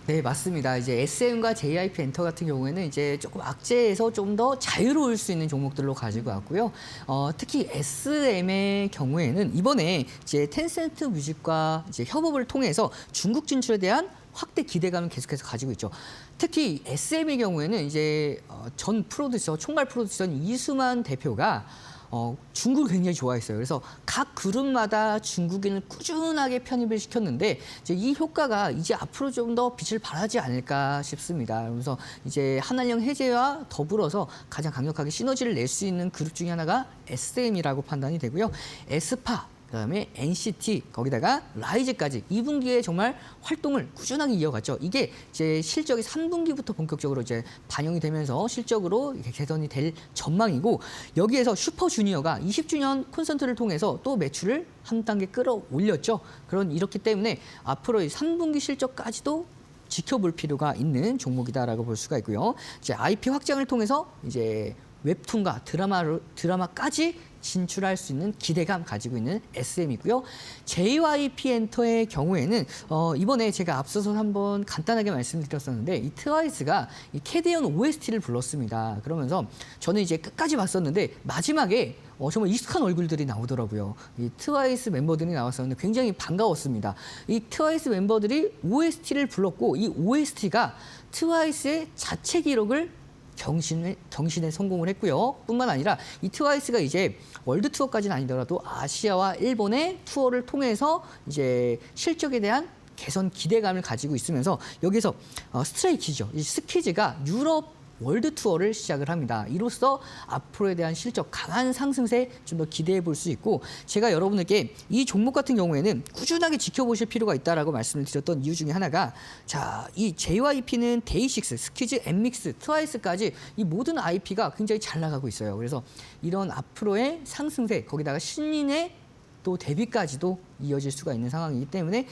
네, 맞습니다. 이제 SM과 JYP 엔터 같은 경우에는 이제 조금 악재에서 좀 더 자유로울 수 있는 종목들로 가지고 왔고요. 특히 SM의 경우에는 이번에 이제 텐센트 뮤직과 이제 협업을 통해서 중국 진출에 대한 확대 기대감을 계속해서 가지고 있죠. 특히 SM의 경우에는 이제 전 프로듀서, 총괄 프로듀서인 이수만 대표가 중국을 굉장히 좋아했어요. 그래서 각 그룹마다 중국인을 꾸준하게 편입을 시켰는데 이제 이 효과가 이제 앞으로 좀 더 빛을 발하지 않을까 싶습니다. 그래서 이제 한한령 해제와 더불어서 가장 강력하게 시너지를 낼 수 있는 그룹 중에 하나가 SM이라고 판단이 되고요. 에스파 그다음에 NCT 거기다가 라이즈까지 2분기에 정말 활동을 꾸준하게 이어갔죠. 이게 이제 실적이 3분기부터 본격적으로 이제 반영이 되면서 실적으로 개선이 될 전망이고 여기에서 슈퍼주니어가 20주년 콘서트를 통해서 또 매출을 한 단계 끌어올렸죠. 이렇기 때문에 앞으로 3분기 실적까지도 지켜볼 필요가 있는 종목이다라고 볼 수가 있고요. 이제 IP 확장을 통해서 이제 웹툰과 드라마까지 진출할 수 있는 기대감 가지고 있는 SM이고요. JYP 엔터의 경우에는 이번에 제가 앞서서 한번 간단하게 말씀드렸었는데 이 트와이스가 이 캐대언 OST를 불렀습니다. 그러면서 저는 이제 끝까지 봤었는데 마지막에 정말 익숙한 얼굴들이 나오더라고요. 이 트와이스 멤버들이 나왔었는데 굉장히 반가웠습니다. 이 트와이스 멤버들이 OST를 불렀고 이 OST가 트와이스의 자체 기록을 경신에 성공을 했고요. 뿐만 아니라 이 트와이스가 이제 월드 투어까지는 아니더라도 아시아와 일본의 투어를 통해서 이제 실적에 대한 개선 기대감을 가지고 있으면서 여기서 스트레이키즈죠. 이 스키즈가 유럽 월드 투어를 시작을 합니다. 이로써 앞으로에 대한 실적 강한 상승세 좀 더 기대해 볼 수 있고 제가 여러분들께 이 종목 같은 경우에는 꾸준하게 지켜보실 필요가 있다라고 말씀을 드렸던 이유 중에 하나가 자, 이 JYP는 데이식스, 스키즈, 엠믹스, 트와이스까지 이 모든 IP가 굉장히 잘 나가고 있어요. 그래서 이런 앞으로의 상승세 거기다가 신인의 또 데뷔까지도 이어질 수가 있는 상황이기 때문에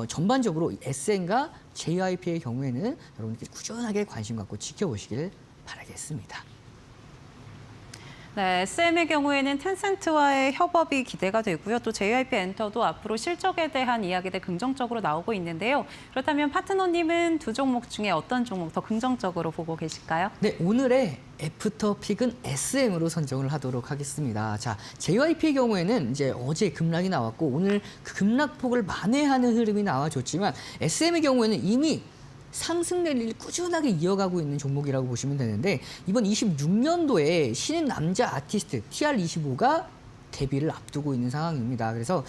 전반적으로 SM과 JYP의 경우에는 여러분께 꾸준하게 관심 갖고 지켜보시길 바라겠습니다. 네, SM의 경우에는 텐센트와의 협업이 기대가 되고요. 또 JYP 엔터도 앞으로 실적에 대한 이야기들 긍정적으로 나오고 있는데요. 그렇다면 파트너님은 두 종목 중에 어떤 종목 더 긍정적으로 보고 계실까요? 네, 오늘의 애프터픽은 SM으로 선정을 하도록 하겠습니다. 자, JYP의 경우에는 이제 어제 급락이 나왔고 오늘 그 급락폭을 만회하는 흐름이 나와줬지만 SM의 경우에는 이미 상승 랠리를 꾸준하게 이어가고 있는 종목이라고 보시면 되는데 이번 26년도에 신인 남자 아티스트 TR25가 데뷔를 앞두고 있는 상황입니다. 그래서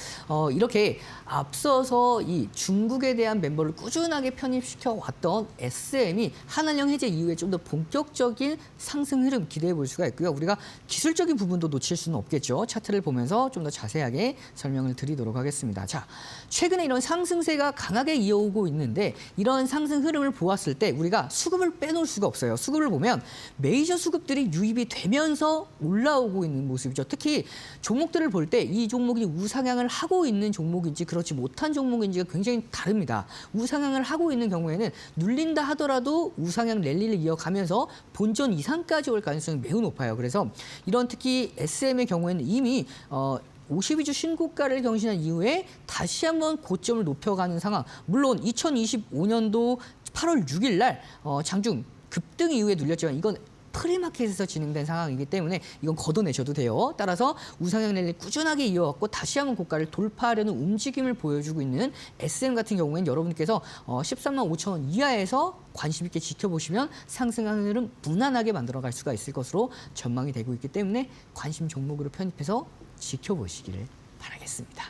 이렇게 앞서서 이 중국에 대한 멤버를 꾸준하게 편입시켜 왔던 SM이 한한령 해제 이후에 좀 더 본격적인 상승 흐름 기대해 볼 수가 있고요. 우리가 기술적인 부분도 놓칠 수는 없겠죠. 차트를 보면서 좀 더 자세하게 설명을 드리도록 하겠습니다. 자, 최근에 이런 상승세가 강하게 이어오고 있는데 이런 상승 흐름을 보았을 때 우리가 수급을 빼놓을 수가 없어요. 수급을 보면 메이저 수급들이 유입이 되면서 올라오고 있는 모습이죠. 특히 종목들을 볼 때 이 종목이 우상향을 하고 있는 종목인지 그렇지 못한 종목인지가 굉장히 다릅니다. 우상향을 하고 있는 경우에는 눌린다 하더라도 우상향 랠리를 이어가면서 본전 이상까지 올 가능성이 매우 높아요. 그래서 이런 특히 SM의 경우에는 이미 52주 신고가를 경신한 이후에 다시 한번 고점을 높여가는 상황. 물론 2025년도 8월 6일 날 장중 급등 이후에 눌렸지만 이건 프리마켓에서 진행된 상황이기 때문에 이건 걷어내셔도 돼요. 따라서 우상향 랠리 꾸준하게 이어왔고 다시 한번 고가를 돌파하려는 움직임을 보여주고 있는 SM 같은 경우에는 여러분께서 13만 5천 원 이하에서 관심 있게 지켜보시면 상승하는 흐름 무난하게 만들어갈 수가 있을 것으로 전망이 되고 있기 때문에 관심 종목으로 편입해서 지켜보시기를 바라겠습니다.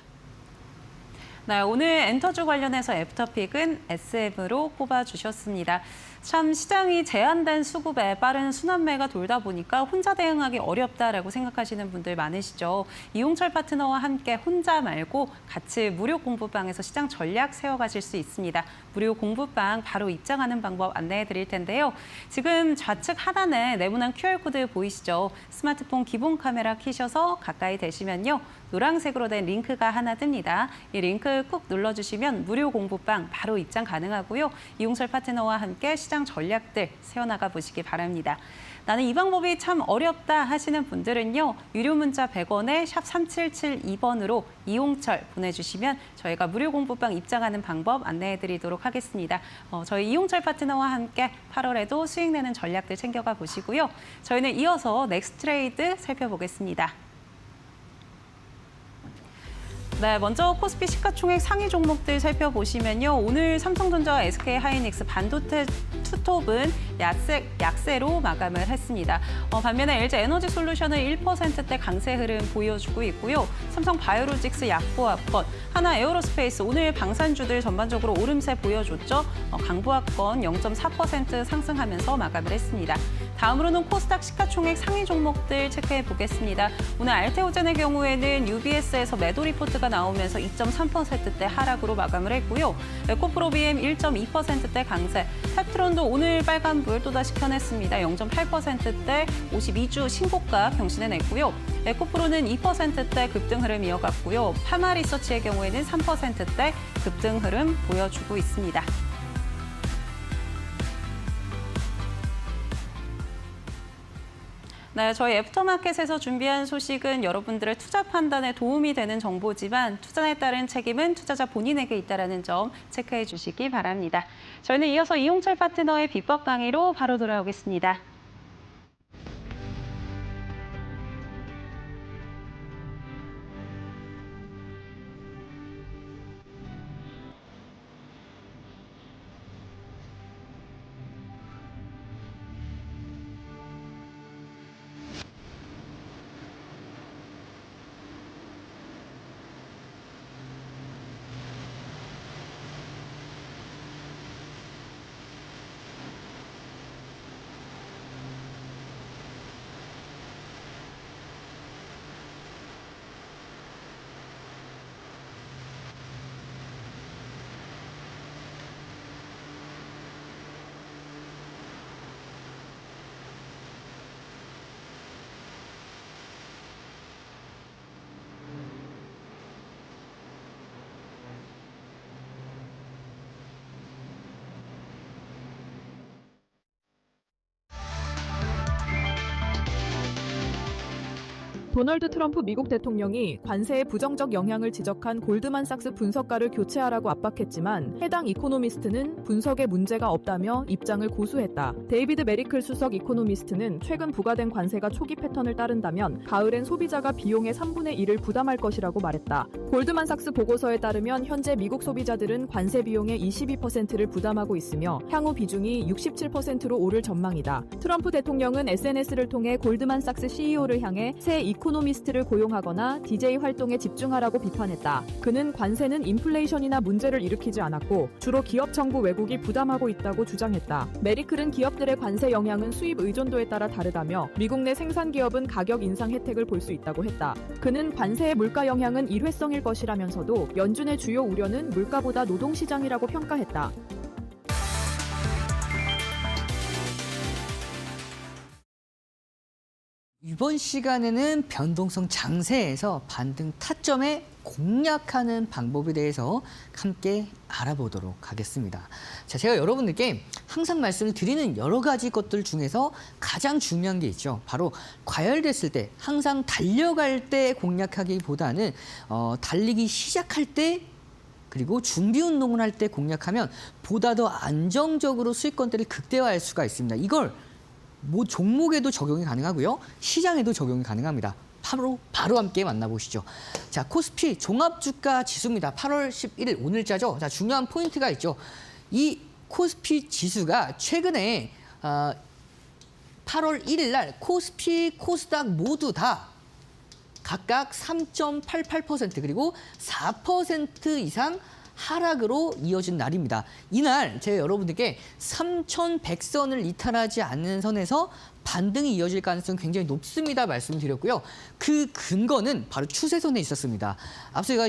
네, 오늘 엔터주 관련해서 애프터픽은 SM으로 꼽아주셨습니다. 참 시장이 제한된 수급에 빠른 순환매가 돌다 보니까 혼자 대응하기 어렵다라고 생각하시는 분들 많으시죠. 이용철 파트너와 함께 혼자 말고 같이 무료 공부방에서 시장 전략 세워가실 수 있습니다. 무료 공부방 바로 입장하는 방법 안내해 드릴 텐데요. 지금 좌측 하단에 네모난 QR코드 보이시죠? 스마트폰 기본 카메라 켜셔서 가까이 대시면요. 노란색으로 된 링크가 하나 뜹니다. 이 링크 꾹 눌러주시면 무료 공부방 바로 입장 가능하고요. 이용철 파트너와 함께 시장 전략들 세워나가 보시기 바랍니다. 나는 이 방법이 참 어렵다 하시는 분들은요. 유료 문자 100원에 샵 3772번으로 이용철 보내주시면 저희가 무료 공부방 입장하는 방법 안내해드리도록 하겠습니다. 저희 이용철 파트너와 함께 8월에도 수익 내는 전략들 챙겨가 보시고요. 저희는 이어서 넥스트레이드 살펴보겠습니다. 네, 먼저 코스피 시가총액 상위 종목들 살펴보시면요. 오늘 삼성전자와 SK하이닉스 반도체 투톱은 약세로 마감을 했습니다. 반면에 LG에너지솔루션은 1%대 강세 흐름 보여주고 있고요. 삼성바이오로직스 약보합권, 하나에어로스페이스 오늘 방산주들 전반적으로 오름세 보여줬죠. 강보합권 0.4% 상승하면서 마감을 했습니다. 다음으로는 코스닥 시가총액 상위 종목들 체크해 보겠습니다. 오늘 알테오젠의 경우에는 UBS에서 매도 리포트가 나오면서 2.3%대 하락으로 마감을 했고요. 에코프로비엠 1.2%대 강세, 펩트론도 오늘 빨간불 또다시 켜냈습니다. 0.8%대 52주 신고가 경신해냈고요. 에코프로는 2%대 급등 흐름 이어갔고요. 파마리서치의 경우에는 3%대 급등 흐름 보여주고 있습니다. 네, 저희 애프터마켓에서 준비한 소식은 여러분들의 투자 판단에 도움이 되는 정보지만 투자에 따른 책임은 투자자 본인에게 있다는 점 체크해 주시기 바랍니다. 저희는 이어서 이용철 파트너의 비법 강의로 바로 돌아오겠습니다. 도널드 트럼프 미국 대통령이 관세의 부정적 영향을 지적한 골드만삭스 분석가를 교체하라고 압박했지만 해당 이코노미스트는 분석에 문제가 없다며 입장을 고수했다. 데이비드 메리클 수석 이코노미스트는 최근 부과된 관세가 초기 패턴을 따른다면 가을엔 소비자가 비용의 3분의 1을 부담할 것이라고 말했다. 골드만삭스 보고서에 따르면 현재 미국 소비자들은 관세 비용의 22%를 부담하고 있으며 향후 비중이 67%로 오를 전망이다. 트럼프 대통령은 SNS를 통해 골드만삭스 CEO를 향해 새 이코노미스트를 고용하거나 DJ 활동에 집중하라고 비판했다. 그는 관세는 인플레이션이나 문제를 일으키지 않았고 주로 기업 정부 외국이 부담하고 있다고 주장했다. 메리클은 기업들의 관세 영향은 수입 의존도에 따라 다르다며 미국 내 생산 기업은 가격 인상 혜택을 볼 수 있다고 했다. 그는 관세의 물가 영향은 일회성일 것이라면서도 연준의 주요 우려는 물가보다 노동시장이라고 평가했다. 이번 시간에는 변동성 장세에서 반등 타점에 공략하는 방법에 대해서 함께 알아보도록 하겠습니다. 자, 제가 여러분들께 항상 말씀을 드리는 여러 가지 것들 중에서 가장 중요한 게 있죠. 바로 과열됐을 때, 항상 달려갈 때 공략하기보다는 달리기 시작할 때 그리고 준비 운동을 할 때 공략하면 보다 더 안정적으로 수익권대를 극대화할 수가 있습니다. 이걸 뭐 종목에도 적용이 가능하고요. 시장에도 적용이 가능합니다. 바로 함께 만나보시죠. 자, 코스피 종합주가 지수입니다. 8월 11일 오늘자죠. 자, 중요한 포인트가 있죠. 이 코스피 지수가 최근에 8월 1일 날 코스피, 코스닥 모두 다 각각 3.88% 그리고 4% 이상 하락으로 이어진 날입니다. 이날 제가 여러분들께 3,100선을 이탈하지 않는 선에서 반등이 이어질 가능성이 굉장히 높습니다 말씀드렸고요. 그 근거는 바로 추세선에 있었습니다. 앞서 제가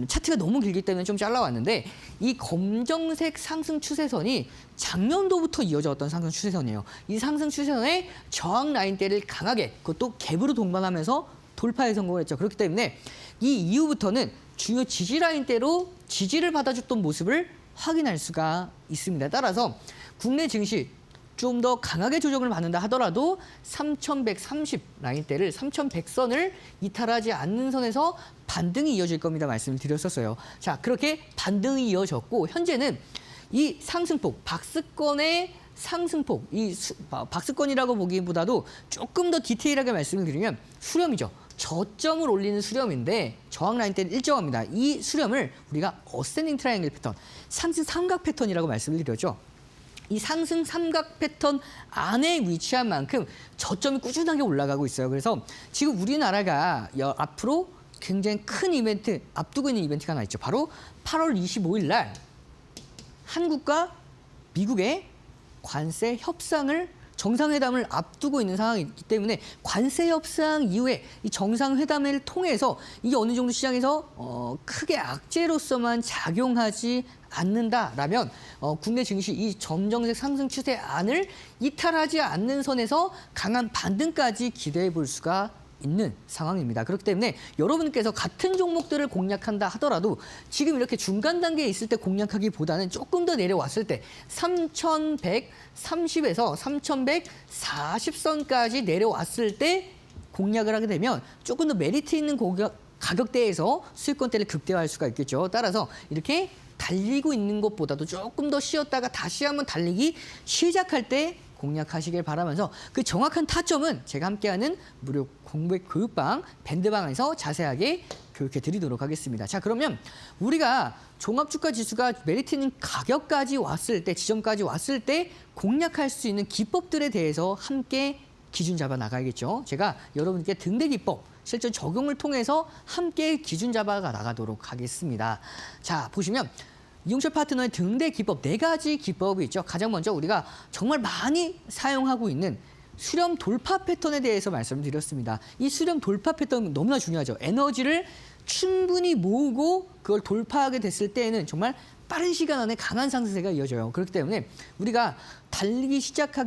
차트가 너무 길기 때문에 좀 잘라왔는데 이 검정색 상승 추세선이 작년도부터 이어져왔던 상승 추세선이에요. 이 상승 추세선의 저항 라인대를 강하게 그것도 갭으로 동반하면서 돌파에 성공했죠. 그렇기 때문에 이 이후부터는 주요 지지 라인대로 지지를 받아줬던 모습을 확인할 수가 있습니다. 따라서 국내 증시 좀 더 강하게 조정을 받는다 하더라도 3,130 라인대를 3,100선을 이탈하지 않는 선에서 반등이 이어질 겁니다. 말씀을 드렸었어요. 자, 그렇게 반등이 이어졌고 현재는 이 상승폭, 박스권의 상승폭, 박스권이라고 보기보다도 조금 더 디테일하게 말씀을 드리면 수렴이죠. 저점을 올리는 수렴인데 저항 라인대는 일정합니다. 이 수렴을 우리가 어센딩 트라이앵글 패턴, 상승 삼각 패턴이라고 말씀을 드렸죠. 이 상승 삼각 패턴 안에 위치한 만큼 저점이 꾸준하게 올라가고 있어요. 그래서 지금 우리나라가 앞으로 굉장히 큰 이벤트, 앞두고 있는 이벤트가 하나 있죠. 바로 8월 25일 날 한국과 미국의 관세 협상을 정상회담을 앞두고 있는 상황이기 때문에 관세 협상 이후에 이 정상회담을 통해서 이게 어느 정도 시장에서 크게 악재로서만 작용하지 않는다라면 국내 증시 이 점정색 상승 추세 안을 이탈하지 않는 선에서 강한 반등까지 기대해 볼 수가 있는 상황입니다. 그렇기 때문에 여러분께서 같은 종목들을 공략한다 하더라도 지금 이렇게 중간 단계에 있을 때 공략하기보다는 조금 더 내려왔을 때 3,130에서 3,140선까지 내려왔을 때 공략을 하게 되면 조금 더 메리트 있는 가격대에서 수익권대를 극대화할 수가 있겠죠. 따라서 이렇게 달리고 있는 것보다도 조금 더 쉬었다가 다시 한번 달리기 시작할 때 공략하시길 바라면서 그 정확한 타점은 제가 함께하는 무료 공백 교육방 밴드방에서 자세하게 교육해 드리도록 하겠습니다. 자, 그러면 우리가 종합주가 지수가 메리트 있는 가격까지 왔을 때, 지점까지 왔을 때 공략할 수 있는 기법들에 대해서 함께 기준 잡아 나가야겠죠. 제가 여러분께 등대 기법 실전 적용을 통해서 함께 기준 잡아 나가도록 하겠습니다. 자, 보시면 이용철 파트너의 등대 기법 4가지 기법이 있죠. 가장 먼저 우리가 정말 많이 사용하고 있는 수렴 돌파 패턴에 대해서 말씀드렸습니다. 이 수렴 돌파 패턴 너무나 중요하죠. 에너지를 충분히 모으고 그걸 돌파하게 됐을 때에는 정말 빠른 시간 안에 강한 상승세가 이어져요. 그렇기 때문에 우리가 달리기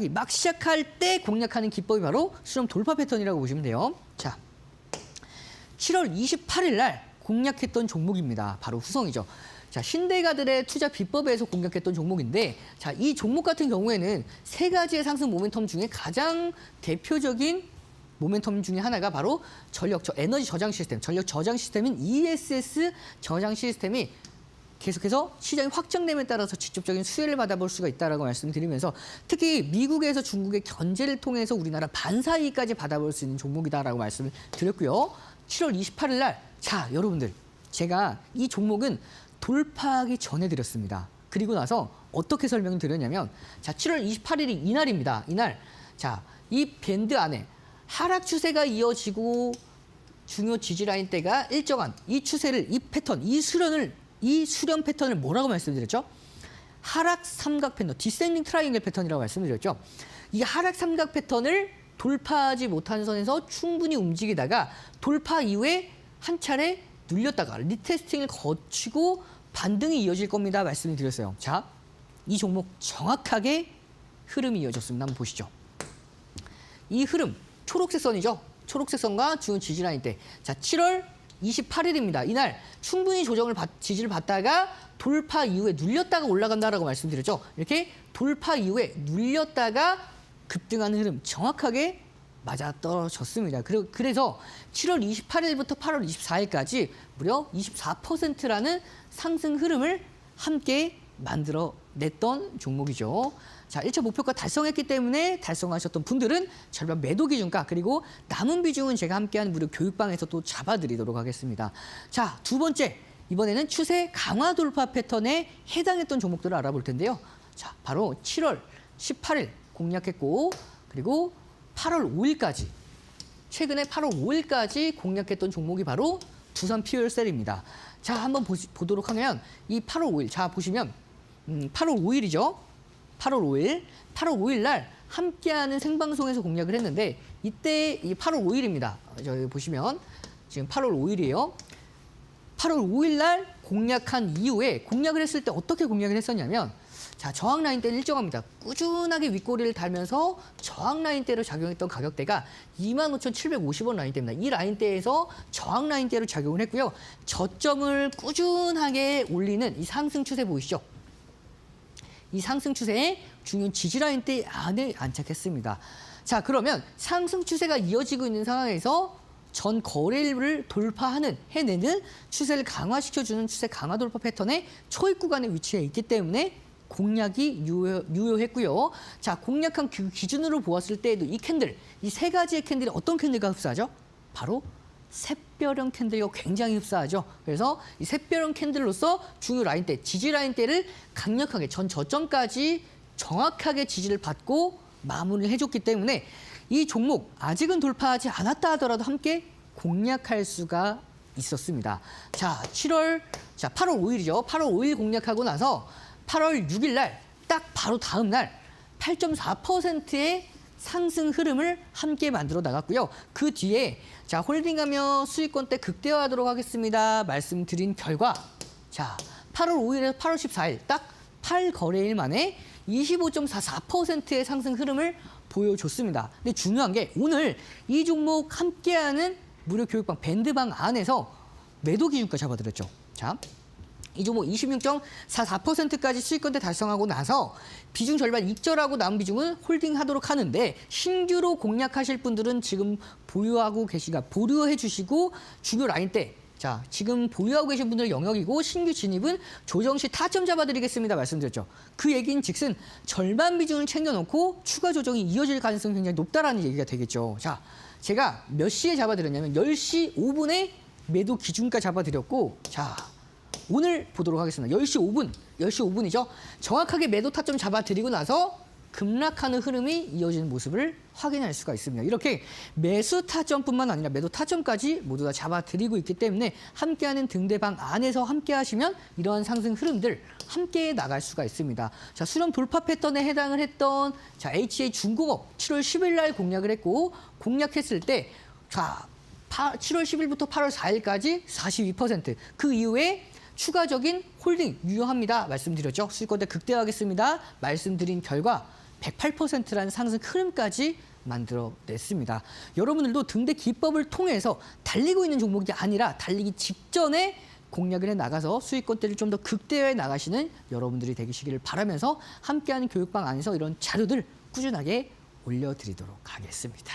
막 시작할 때 공략하는 기법이 바로 수렴 돌파 패턴이라고 보시면 돼요. 자, 7월 28일 날 공략했던 종목입니다. 바로 후성이죠. 자, 신대가들의 투자 비법에서 공략했던 종목인데, 자, 이 종목 같은 경우에는 3가지의 상승 모멘텀 중에 가장 대표적인 모멘텀 중에 하나가 바로 에너지 저장 시스템, 전력 저장 시스템인 ESS 저장 시스템이 계속해서 시장이 확장됨에 따라서 직접적인 수혜를 받아볼 수가 있다라고 말씀드리면서 특히 미국에서 중국의 견제를 통해서 우리나라 반사이익까지 받아볼 수 있는 종목이다라고 말씀을 드렸고요. 7월 28일 날, 자 여러분들 제가 이 종목은 돌파하기 전에 드렸습니다. 그리고 나서 어떻게 설명을 드렸냐면, 자 7월 28일이 이날입니다. 이날, 자 이 밴드 안에 하락 추세가 이어지고 중요 지지 라인대가 일정한 이 추세를, 이 패턴, 이 수렴 패턴을 뭐라고 말씀드렸죠? 하락 삼각 패턴, 디센딩 트라이앵글 패턴이라고 말씀드렸죠. 이 하락 삼각 패턴을 돌파하지 못한 선에서 충분히 움직이다가 돌파 이후에 한 차례 눌렸다가 리테스팅을 거치고 반등이 이어질 겁니다. 말씀을 드렸어요. 자, 이 종목 정확하게 흐름이 이어졌습니다. 한번 보시죠. 이 흐름, 초록색 선이죠. 초록색 선과 중요 지지 라인대. 자, 7월 28일입니다. 이날 충분히 지지를 받다가 돌파 이후에 눌렸다가 올라간다라고 말씀드렸죠. 이렇게 돌파 이후에 눌렸다가 급등하는 흐름 정확하게 맞아떨어졌습니다. 그래서 7월 28일부터 8월 24일까지 무려 24%라는 상승 흐름을 함께 만들어냈던 종목이죠. 자, 1차 목표가 달성했기 때문에 달성하셨던 분들은 절반 매도 기준가, 그리고 남은 비중은 제가 함께하는 무료 교육방에서 또 잡아드리도록 하겠습니다. 자, 두 번째, 이번에는 추세 강화 돌파 패턴에 해당했던 종목들을 알아볼 텐데요. 자, 바로 7월 18일 공략했고, 그리고 8월 5일까지, 최근에 8월 5일까지 공략했던 종목이 바로 두산 퓨얼셀입니다. 자, 한번 보도록 하면 이 8월 5일, 자 보시면 8월 5일이죠. 8월 5일 날 함께하는 생방송에서 공략을 했는데, 이때 이 8월 5일입니다. 저기 보시면 지금 8월 5일이에요. 8월 5일 날 공략한 이후에 공략을 했을 때 어떻게 공략을 했었냐면, 자, 저항 라인대는 일정합니다. 꾸준하게 윗꼬리를 달면서 저항 라인대로 작용했던 가격대가 25,750원 라인대입니다. 이 라인대에서 저항 라인대로 작용을 했고요. 저점을 꾸준하게 올리는 이 상승 추세 보이시죠? 이 상승 추세에 중요한 지지 라인대 안에 안착했습니다. 자, 그러면 상승 추세가 이어지고 있는 상황에서 전 거래일을 해내는 추세를 강화시켜주는 추세 강화 돌파 패턴의 초입 구간에 위치해 있기 때문에 공략이 유효했고요. 자, 공략한 기준으로 보았을 때에도 이 캔들, 이 세 가지의 캔들이 어떤 캔들과 흡사하죠? 바로 샛별형 캔들과 굉장히 흡사하죠. 그래서 이 샛별형 캔들로서 중요 라인대, 지지 라인대를 강력하게 전 저점까지 정확하게 지지를 받고 마무리를 해줬기 때문에 이 종목 아직은 돌파하지 않았다 하더라도 함께 공략할 수가 있었습니다. 자, 8월 5일이죠. 8월 5일 공략하고 나서 8월 6일 날 딱 바로 다음 날 8.4%의 상승 흐름을 함께 만들어 나갔고요. 그 뒤에 자, 홀딩하며 수익권대 극대화하도록 하겠습니다. 말씀드린 결과, 자, 8월 5일에서 8월 14일 딱 8거래일 만에 25.44%의 상승 흐름을 보여줬습니다. 근데 중요한 게 오늘 이 종목 함께하는 무료 교육방 밴드방 안에서 매도 기준가 잡아드렸죠. 자, 이 종목 26.44%까지 수익권대 달성하고 나서 비중 절반 익절하고 남은 비중은 홀딩하도록 하는데, 신규로 공략하실 분들은 지금 보유해 주시고 중요 라인대, 자, 지금 보유하고 계신 분들 영역이고 신규 진입은 조정 시 타점 잡아드리겠습니다 말씀드렸죠. 그 얘기는 즉슨 절반 비중을 챙겨놓고 추가 조정이 이어질 가능성이 굉장히 높다라는 얘기가 되겠죠. 자, 제가 몇 시에 잡아드렸냐면 10시 5분에 매도 기준가 잡아드렸고, 자, 오늘 보도록 하겠습니다. 10시 5분이죠. 정확하게 매도 타점 잡아드리고 나서 급락하는 흐름이 이어지는 모습을 확인할 수가 있습니다. 이렇게 매수 타점뿐만 아니라 매도 타점까지 모두 다 잡아드리고 있기 때문에 함께하는 등대방 안에서 함께 하시면 이러한 상승 흐름들 함께 나갈 수가 있습니다. 자, 수렴 돌파 패턴에 해당을 했던 자, HA 중공업 7월 10일 날 공략을 했고, 공략했을 때 자, 7월 10일부터 8월 4일까지 42%, 그 이후에 추가적인 홀딩 유효합니다 말씀드렸죠. 수익권대 극대화하겠습니다 말씀드린 결과 108%라는 상승 흐름까지 만들어냈습니다. 여러분들도 등대 기법을 통해서 달리고 있는 종목이 아니라 달리기 직전에 공략을 해 나가서 수익권대를 좀 더 극대화해 나가시는 여러분들이 되시기를 바라면서 함께하는 교육방 안에서 이런 자료들 꾸준하게 올려드리도록 하겠습니다.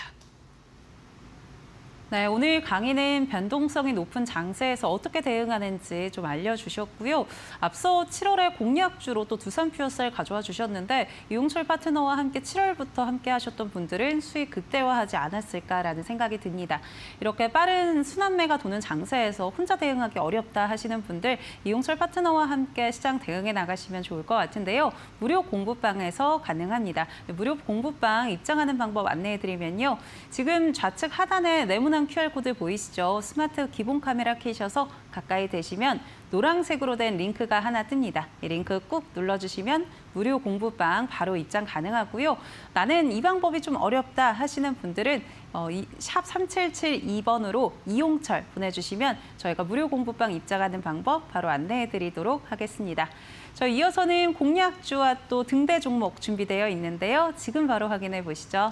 네, 오늘 강의는 변동성이 높은 장세에서 어떻게 대응하는지 좀 알려주셨고요. 앞서 7월에 공약주로 또 두산 퓨어셀 가져와 주셨는데 이용철 파트너와 함께 7월부터 함께 하셨던 분들은 수익 극대화하지 않았을까라는 생각이 듭니다. 이렇게 빠른 순환매가 도는 장세에서 혼자 대응하기 어렵다 하시는 분들 이용철 파트너와 함께 시장 대응해 나가시면 좋을 것 같은데요. 무료 공부방에서 가능합니다. 무료 공부방 입장하는 방법 안내해드리면요. 지금 좌측 하단에 네모난 QR코드 보이시죠? 스마트 기본 카메라 켜셔서 가까이 대시면 노란색으로 된 링크가 하나 뜹니다. 이 링크 꾹 눌러주시면 무료 공부방 바로 입장 가능하고요. 나는 이 방법이 좀 어렵다 하시는 분들은 샵 3772번으로 이용철 보내주시면 저희가 무료 공부방 입장하는 방법 바로 안내해드리도록 하겠습니다. 저희 이어서는 공약주와 또 등대 종목 준비되어 있는데요. 지금 바로 확인해 보시죠.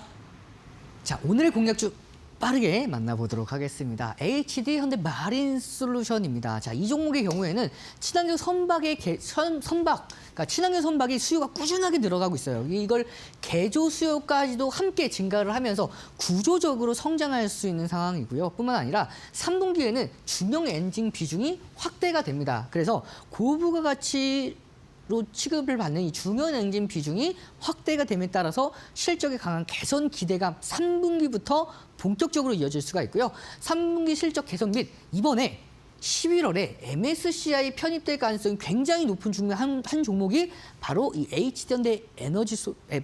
자, 오늘의 공약주 빠르게 만나보도록 하겠습니다. HD 현대 마린 솔루션입니다. 자, 이 종목의 경우에는 친환경 그러니까 친환경 선박이 수요가 꾸준하게 늘어가고 있어요. 이걸 개조 수요까지도 함께 증가를 하면서 구조적으로 성장할 수 있는 상황이고요. 뿐만 아니라 3분기에는 중형 엔진 비중이 확대가 됩니다. 그래서 고부가가치 로 취급을 받는 이 중형 엔진 비중이 확대가 됨에 따라서 실적에 강한 개선 기대가 3분기부터 본격적으로 이어질 수가 있고요. 3분기 실적 개선 및 이번에 11월에 MSCI 편입될 가능성이 굉장히 높은 중에 한 종목이 바로 이 HD현대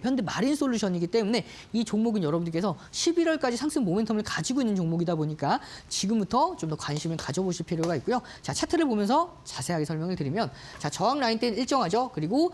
현대 마린 솔루션이기 때문에 이 종목은 여러분들께서 11월까지 상승 모멘텀을 가지고 있는 종목이다 보니까 지금부터 좀 더 관심을 가져보실 필요가 있고요. 자, 차트를 보면서 자세하게 설명을 드리면 자, 저항 라인 때는 일정하죠. 그리고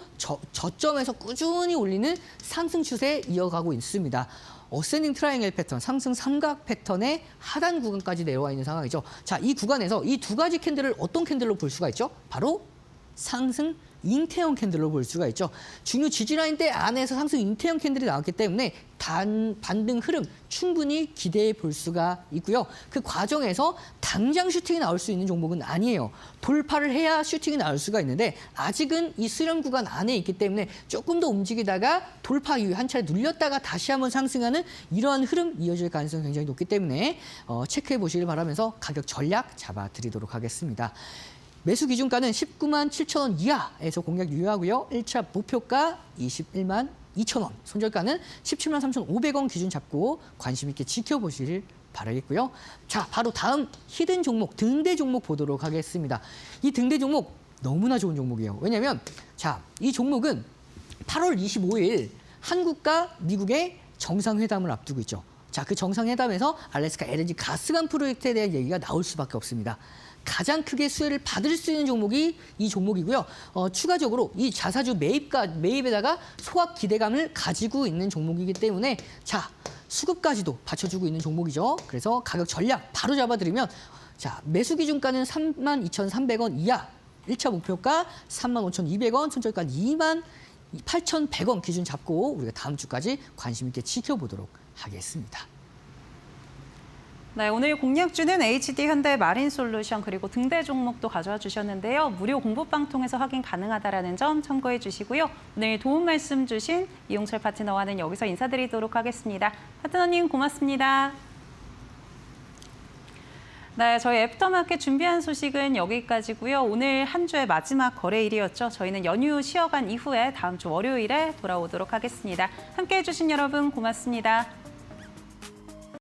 저점에서 꾸준히 올리는 상승 추세 이어가고 있습니다. 어센딩 트라이앵글 패턴, 상승 삼각 패턴의 하단 구간까지 내려와 있는 상황이죠. 자, 이 구간에서 이 두 가지 캔들을 어떤 캔들로 볼 수가 있죠? 바로 상승 잉태형 캔들로 볼 수가 있죠. 중요 지지라인 대 안에서 상승 잉태형 캔들이 나왔기 때문에 반등 흐름 충분히 기대해 볼 수가 있고요. 그 과정에서 당장 슈팅이 나올 수 있는 종목은 아니에요. 돌파를 해야 슈팅이 나올 수가 있는데 아직은 이 수렴 구간 안에 있기 때문에 조금 더 움직이다가 돌파 이후에 한 차례 눌렸다가 다시 한번 상승하는 이러한 흐름 이어질 가능성이 굉장히 높기 때문에 체크해 보시길 바라면서 가격 전략 잡아드리도록 하겠습니다. 매수 기준가는 19만 7천 원 이하에서 공략 유효하고요. 1차 목표가 21만 2천 원, 손절가는 17만 3,500원 기준 잡고 관심 있게 지켜보시길 바라겠고요. 자, 바로 다음 히든 종목, 등대 종목 보도록 하겠습니다. 이 등대 종목 너무나 좋은 종목이에요. 왜냐하면 자, 이 종목은 8월 25일 한국과 미국의 정상회담을 앞두고 있죠. 자, 그 정상회담에서 알래스카 LNG 가스관 프로젝트에 대한 얘기가 나올 수밖에 없습니다. 가장 크게 수혜를 받을 수 있는 종목이 이 종목이고요. 추가적으로 이 자사주 매입에다가 소각 기대감을 가지고 있는 종목이기 때문에 자, 수급까지도 받쳐주고 있는 종목이죠. 그래서 가격 전략 바로 잡아드리면 자, 매수 기준가는 32,300원 이하, 1차 목표가 35,200원, 손절가 28,100원 기준 잡고 우리가 다음 주까지 관심 있게 지켜보도록 하겠습니다. 네, 오늘 공약주는 HD 현대 마린 솔루션 그리고 등대 종목도 가져와 주셨는데요. 무료 공부방 통해서 확인 가능하다는 점 참고해 주시고요. 오늘 도움 말씀 주신 이용철 파트너와는 여기서 인사드리도록 하겠습니다. 파트너님 고맙습니다. 네, 저희 애프터마켓 준비한 소식은 여기까지고요. 오늘 한 주의 마지막 거래일이었죠. 저희는 연휴 쉬어간 이후에 다음 주 월요일에 돌아오도록 하겠습니다. 함께해 주신 여러분 고맙습니다.